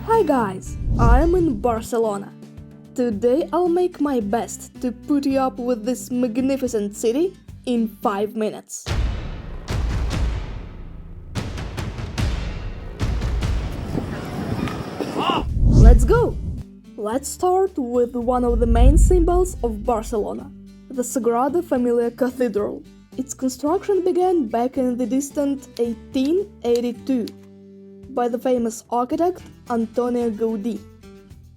Hi guys, I'm in Barcelona. Today I'll make my best to put you up with this magnificent city in 5 minutes. Let's go! Let's start with one of the main symbols of Barcelona, the Sagrada Familia Cathedral. Its construction began back in the distant 1882 by the famous architect Antonio Gaudi.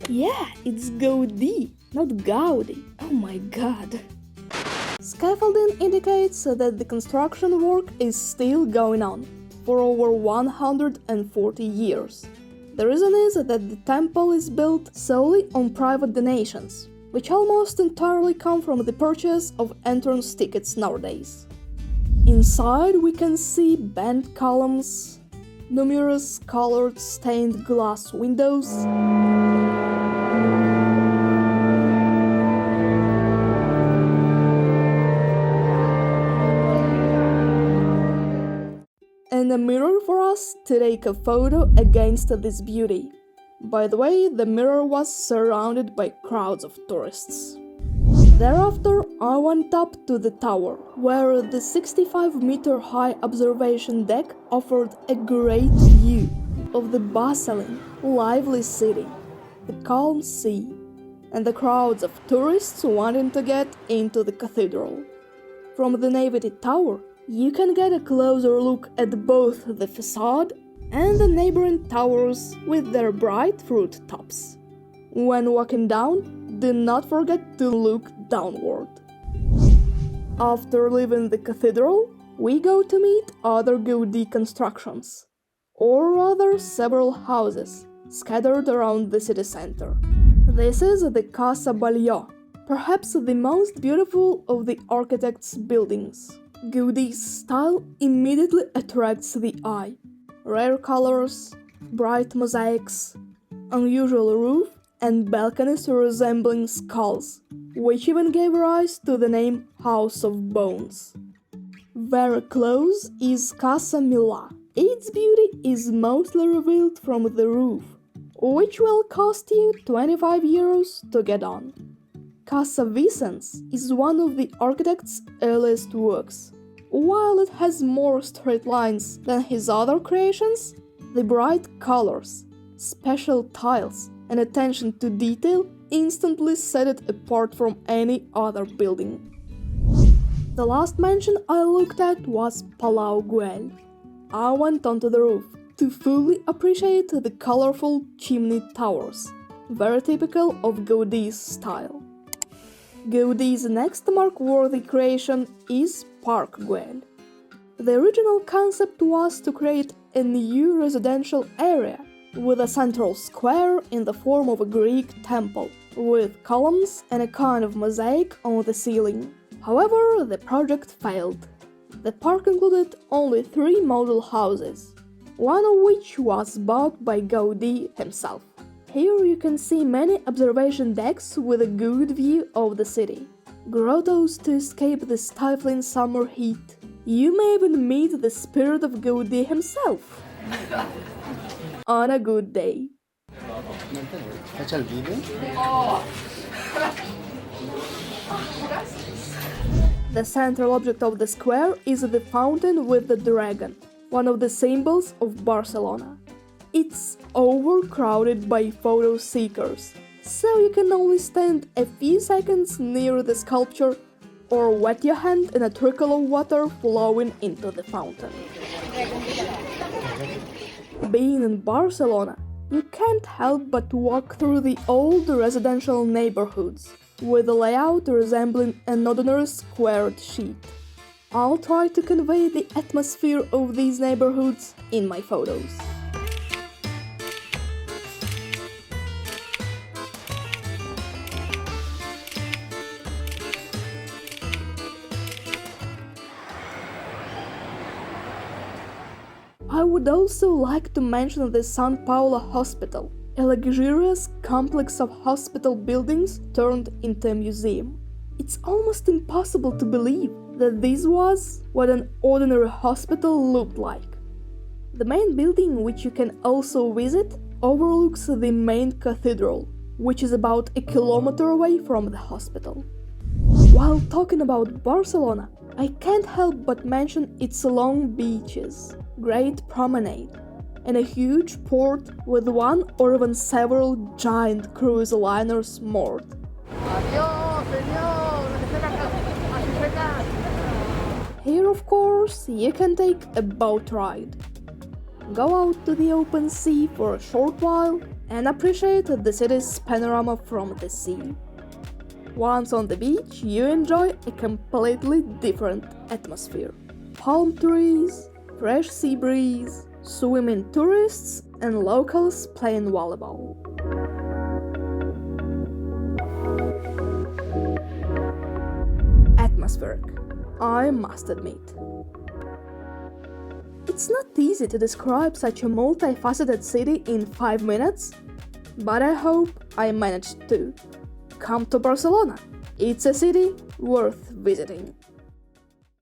Yeah, it's Gaudi, not Gaudi. Oh my god. Scaffolding indicates that the construction work is still going on for over 140 years. The reason is that the temple is built solely on private donations, which almost entirely come from the purchase of entrance tickets nowadays. Inside we can see bent columns, numerous colored stained glass windows, and a mirror for us to take a photo against this beauty. By the way, the mirror was surrounded by crowds of tourists. Thereafter, I went up to the tower, where the 65-meter-high observation deck offered a great view of the bustling, lively city, the calm sea, and the crowds of tourists wanting to get into the cathedral. From the Nativity Tower, you can get a closer look at both the facade and the neighboring towers with their bright fruit tops. When walking down, do not forget to look downward. After leaving the cathedral, we go to meet other Gaudi constructions, or rather several houses scattered around the city center. This is the Casa Batlló, perhaps the most beautiful of the architect's buildings. Gaudi's style immediately attracts the eye. Rare colors, bright mosaics, unusual roof, and balconies resembling skulls, which even gave rise to the name House of Bones. Very close is Casa Milà. Its beauty is mostly revealed from the roof, which will cost you 25 euros to get on. Casa Vicens is one of the architect's earliest works. While it has more straight lines than his other creations, the bright colors, special tiles, and attention to detail instantly set it apart from any other building. The last mansion I looked at was Palau Guell. I went onto the roof to fully appreciate the colorful chimney towers, very typical of Gaudi's style. Gaudi's next mark-worthy creation is Park Guell. The original concept was to create a new residential area with a central square in the form of a Greek temple, with columns and a kind of mosaic on the ceiling. However, the project failed. The park included only 3 model houses, one of which was bought by Gaudi himself. Here you can see many observation decks with a good view of the city, grottos to escape the stifling summer heat. You may even meet the spirit of Gaudi himself on a good day. The central object of the square is the fountain with the dragon, one of the symbols of Barcelona. It's overcrowded by photo seekers, so you can only stand a few seconds near the sculpture or wet your hand in a trickle of water flowing into the fountain. Being in Barcelona, you can't help but walk through the old residential neighborhoods, with a layout resembling an ordinary squared sheet. I'll try to convey the atmosphere of these neighborhoods in my photos. I would also like to mention the São Paulo Hospital, a luxurious complex of hospital buildings turned into a museum. It's almost impossible to believe that this was what an ordinary hospital looked like. The main building, which you can also visit, overlooks the main cathedral, which is about a kilometer away from the hospital. While talking about Barcelona, I can't help but mention its long beaches, great promenade, and a huge port with one or even several giant cruise liners moored. Here, of course, you can take a boat ride. Go out to the open sea for a short while and appreciate the city's panorama from the sea. Once on the beach, you enjoy a completely different atmosphere. Palm trees, fresh sea breeze, swimming tourists, and locals playing volleyball. Atmospheric, I must admit. It's not easy to describe such a multifaceted city in 5 minutes, but I hope I managed to. Come to Barcelona. It's a city worth visiting.